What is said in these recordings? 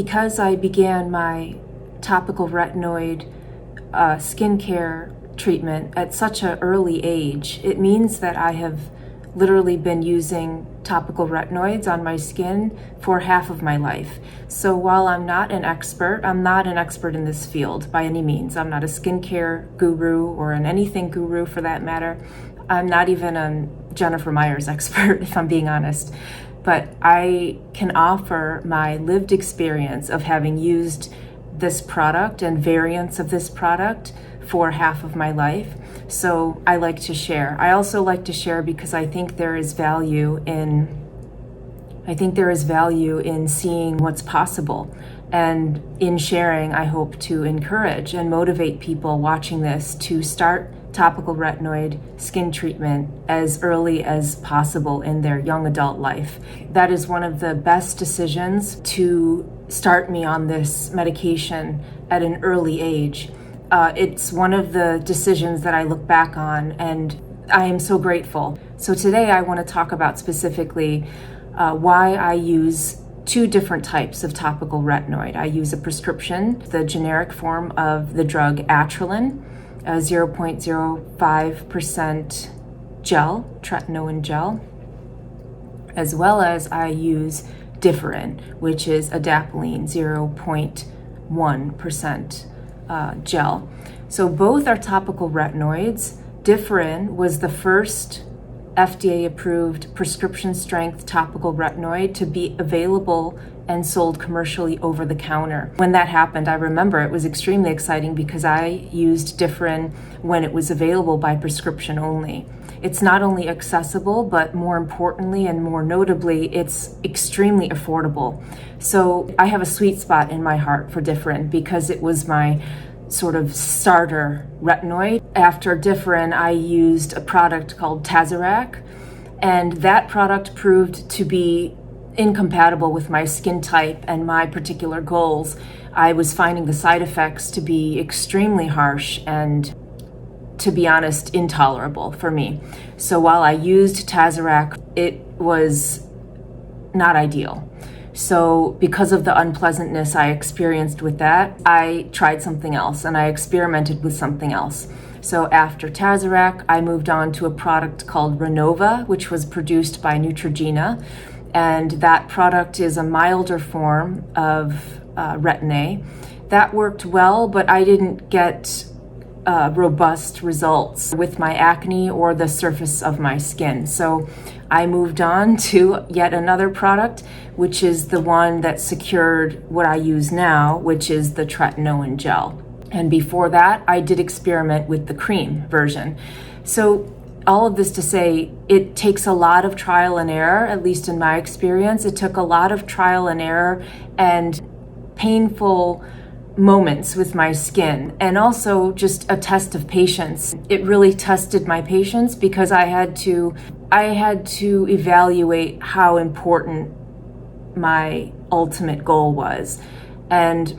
Because I began my topical retinoid skincare treatment at such an early age, it means that I have literally been using topical retinoids on my skin for half of my life. So while I'm not an expert in this field by any means. I'm not a skincare guru or an anything guru for that matter. I'm not even a Jennifer Myers expert, if I'm being honest. But I can offer my lived experience of having used this product and variants of this product for half of my life. So I like to share. I also like to share because I think there is value in seeing what's possible. And in sharing, I hope to encourage and motivate people watching this to start topical retinoid skin treatment as early as possible in their young adult life. That is one of the best decisions, to start me on this medication at an early age. It's one of the decisions that I look back on, and I am so grateful. So today I want to talk about specifically why I use two different types of topical retinoid. I use a prescription, the generic form of the drug adapalene, 0.05% gel, tretinoin gel, as well as I use Differin, which is adapalene, 0.1% gel. So both are topical retinoids. Differin was the first FDA-approved prescription strength topical retinoid to be available and sold commercially over the counter. When that happened, I remember it was extremely exciting because I used Differin when it was available by prescription only. It's not only accessible, but more importantly and more notably, it's extremely affordable. So I have a sweet spot in my heart for Differin because it was my sort of starter retinoid. After Differin, I used a product called Tazorac, and that product proved to be incompatible with my skin type and my particular goals. I was finding the side effects to be extremely harsh and, to be honest, intolerable for me. So while I used Tazorac, it was not ideal. So because of the unpleasantness I experienced with that, I tried something else and I experimented with something else. So after Tazorac, I moved on to a product called Renova, which was produced by Neutrogena. And that product is a milder form of retin-A. That worked well, but I didn't get robust results with my acne or the surface of my skin. So I moved on to yet another product, which is the one that secured what I use now, which is the tretinoin gel. And before that, I did experiment with the cream version. So all of this to say, it takes a lot of trial and error, at least in my experience. It took a lot of trial and error and painful moments with my skin, and also just a test of patience. It really tested my patience because I had to evaluate how important my ultimate goal was. And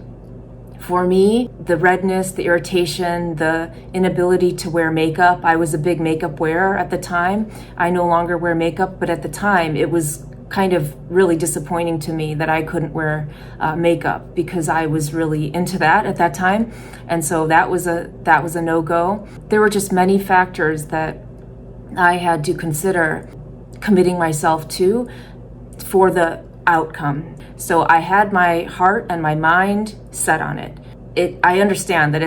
for me, the redness, the irritation, the inability to wear makeup. I was a big makeup wearer at the time. I no longer wear makeup, but at the time it was kind of really disappointing to me that I couldn't wear makeup because I was really into that at that time. And so that was a no-go. There were just many factors that I had to consider committing myself to for the outcome. So I had my heart and my mind set on it. I understand that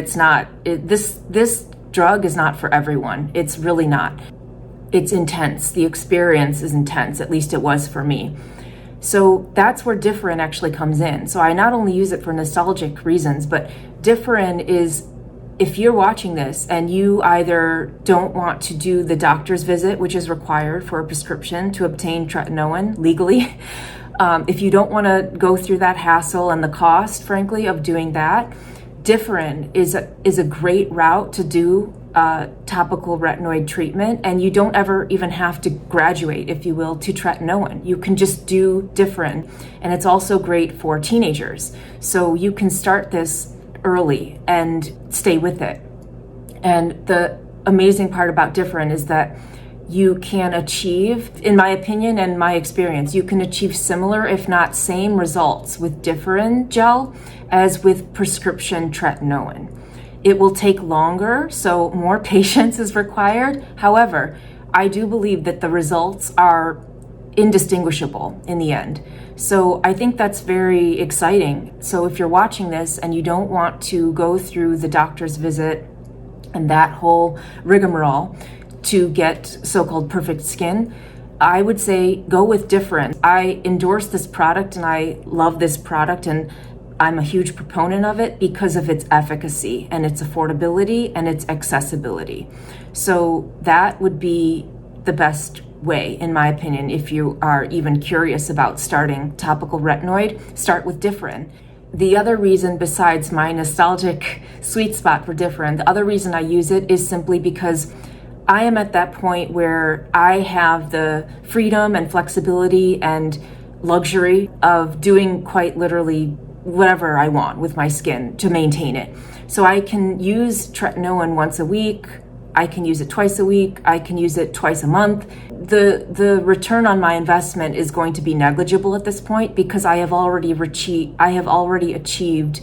this drug is not for everyone. It's really not. It's intense. The experience is intense, at least it was for me. So that's where Differin actually comes in. So I not only use it for nostalgic reasons, but Differin is, if you're watching this and you either don't want to do the doctor's visit, which is required for a prescription to obtain tretinoin legally, if you don't want to go through that hassle and the cost, frankly, of doing that, Differin is a great route to do topical retinoid treatment, and you don't ever even have to graduate, if you will, to tretinoin. You can just do Differin, and it's also great for teenagers. So you can start this early and stay with it. And the amazing part about Differin is that you can achieve, in my opinion and my experience, you can achieve similar, if not same results with Differin gel as with prescription tretinoin. It will take longer, so more patience is required. However, I do believe that the results are indistinguishable in the end. So I think that's very exciting. So if you're watching this and you don't want to go through the doctor's visit and that whole rigmarole to get so-called perfect skin, I would say go with Differin. I endorse this product and I love this product, and I'm a huge proponent of it because of its efficacy and its affordability and its accessibility. So that would be the best way, in my opinion, if you are even curious about starting topical retinoid, start with Differin. The other reason, besides my nostalgic sweet spot for Differin, the other reason I use it is simply because I am at that point where I have the freedom and flexibility and luxury of doing quite literally whatever I want with my skin to maintain it. So I can use tretinoin once a week, I can use it twice a week, I can use it twice a month. The return on my investment is going to be negligible at this point because I have already achieved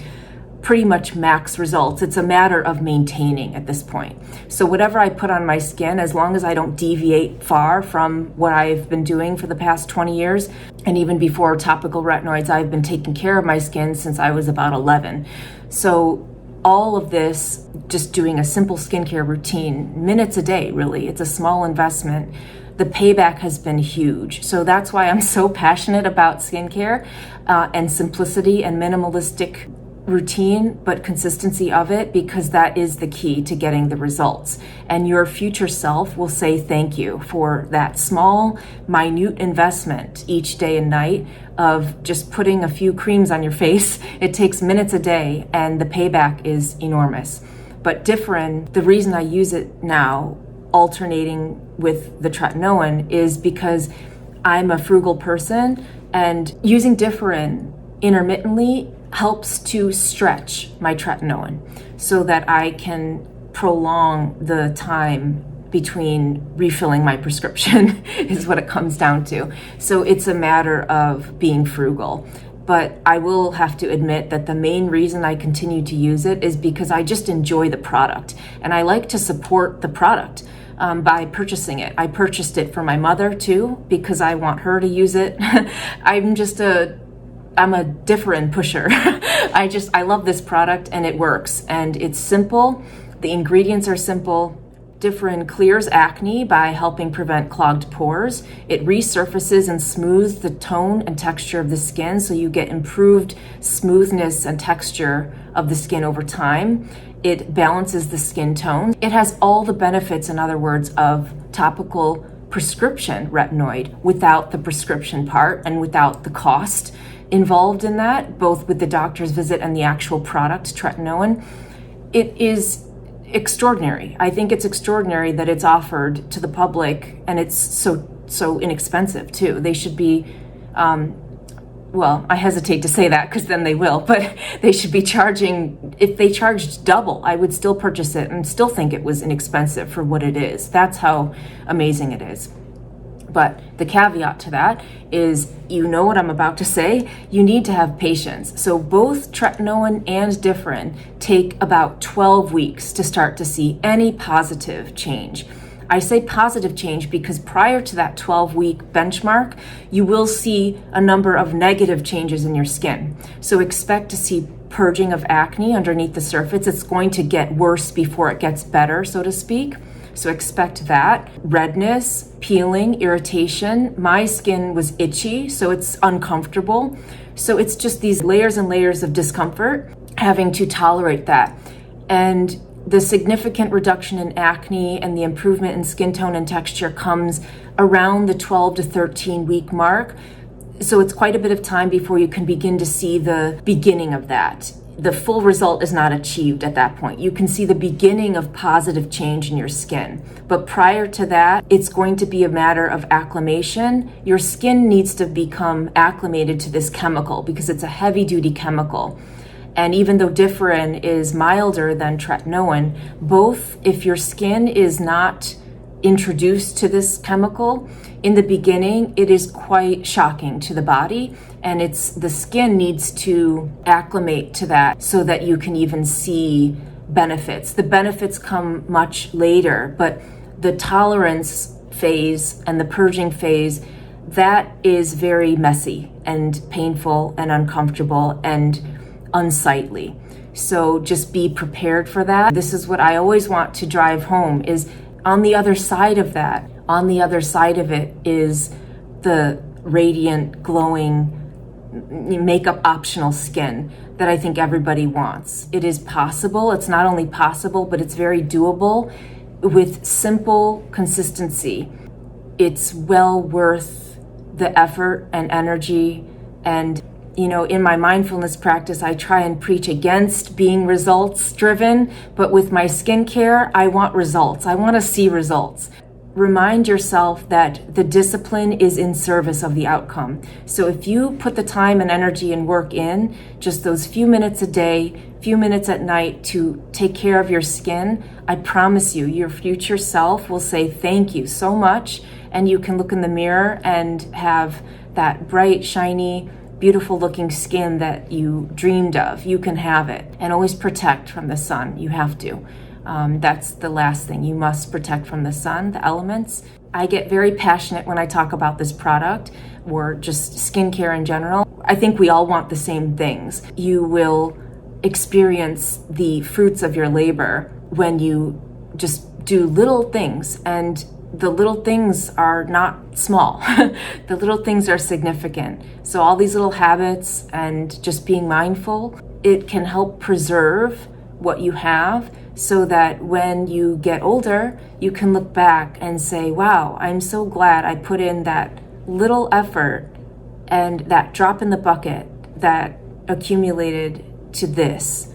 pretty much max results. It's a matter of maintaining at this point. So whatever I put on my skin, as long as I don't deviate far from what I've been doing for the past 20 years, and even before topical retinoids, I've been taking care of my skin since I was about 11. So all of this, just doing a simple skincare routine, minutes a day, really, it's a small investment. The payback has been huge. So that's why I'm so passionate about skincare and simplicity and minimalistic routine, but consistency of it, because that is the key to getting the results. And your future self will say thank you for that small, minute investment each day and night of just putting a few creams on your face. It takes minutes a day and the payback is enormous. But Differin, the reason I use it now, alternating with the tretinoin, is because I'm a frugal person, and using Differin intermittently helps to stretch my tretinoin so that I can prolong the time between refilling my prescription is what it comes down to. So it's a matter of being frugal. But I will have to admit that the main reason I continue to use it is because I just enjoy the product, and I like to support the product by purchasing it. I purchased it for my mother too because I want her to use it. I'm a Differin pusher. I love this product, and it works, and it's simple. The ingredients are simple. Differin clears acne by helping prevent clogged pores. It resurfaces and smooths the tone and texture of the skin, so you get improved smoothness and texture of the skin over time. It balances the skin tone. It has all the benefits, in other words, of topical prescription retinoid without the prescription part and without the cost involved in that, both with the doctor's visit and the actual product, tretinoin. It is extraordinary. I think it's extraordinary that it's offered to the public, and it's so inexpensive too. They should be, well, I hesitate to say that because then they will, but they should be charging, if they charged double, I would still purchase it and still think it was inexpensive for what it is. That's how amazing it is. But the caveat to that is, you know what I'm about to say, you need to have patience. So both tretinoin and Differin take about 12 weeks to start to see any positive change. I say positive change because prior to that 12-week benchmark, you will see a number of negative changes in your skin. So expect to see purging of acne underneath the surface. It's going to get worse before it gets better, so to speak. So expect that. Redness, peeling, irritation. My skin was itchy, so it's uncomfortable. So it's just these layers and layers of discomfort, having to tolerate that. And the significant reduction in acne and the improvement in skin tone and texture comes around the 12 to 13 week mark. So it's quite a bit of time before you can begin to see the beginning of that. The full result is not achieved at that point. You can see the beginning of positive change in your skin. But prior to that, it's going to be a matter of acclimation. Your skin needs to become acclimated to this chemical because it's a heavy-duty chemical. And even though Differin is milder than tretinoin, both, if your skin is not introduced to this chemical, in the beginning, it is quite shocking to the body, and the skin needs to acclimate to that so that you can even see benefits. The benefits come much later, but the tolerance phase and the purging phase, that is very messy and painful and uncomfortable and unsightly. So just be prepared for that. This is what I always want to drive home, is on the other side of that, on the other side of it is the radiant, glowing, makeup optional skin that I think everybody wants. It is possible. It's not only possible, but it's very doable with simple consistency. It's well worth the effort and energy. And in my mindfulness practice, I try and preach against being results driven, but with my skincare, I want results. I want to see results. Remind yourself that the discipline is in service of the outcome. So if you put the time and energy and work in, just those few minutes a day, few minutes at night to take care of your skin, I promise you, your future self will say thank you so much, and you can look in the mirror and have that bright, shiny, beautiful looking skin that you dreamed of. You can have it. And always protect from the sun. You have to. That's the last thing. You must protect from the sun, the elements. I get very passionate when I talk about this product, or just skincare in general. I think we all want the same things. You will experience the fruits of your labor when you just do little things, and the little things are not small. The little things are significant. So all these little habits and just being mindful, it can help preserve what you have, so that when you get older, you can look back and say, wow, I'm so glad I put in that little effort and that drop in the bucket that accumulated to this.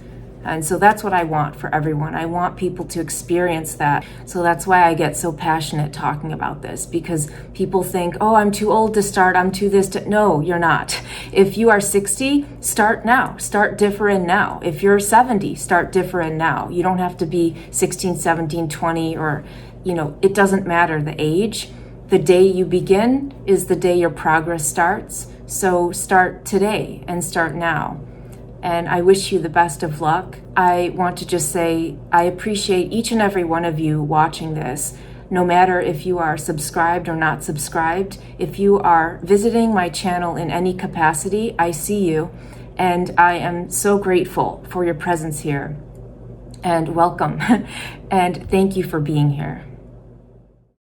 And so that's what I want for everyone. I want people to experience that. So that's why I get so passionate talking about this, because people think, oh, I'm too old to start, I'm too this to... No, you're not. If you are 60, start now. Start Differin now. If you're 70, start Differin now. You don't have to be 16, 17, 20, or, it doesn't matter the age. The day you begin is the day your progress starts. So start today and start now. And I wish you the best of luck. I want to just say I appreciate each and every one of you watching this, no matter if you are subscribed or not subscribed. If you are visiting my channel in any capacity, I see you, and I am so grateful for your presence here. And welcome, and thank you for being here.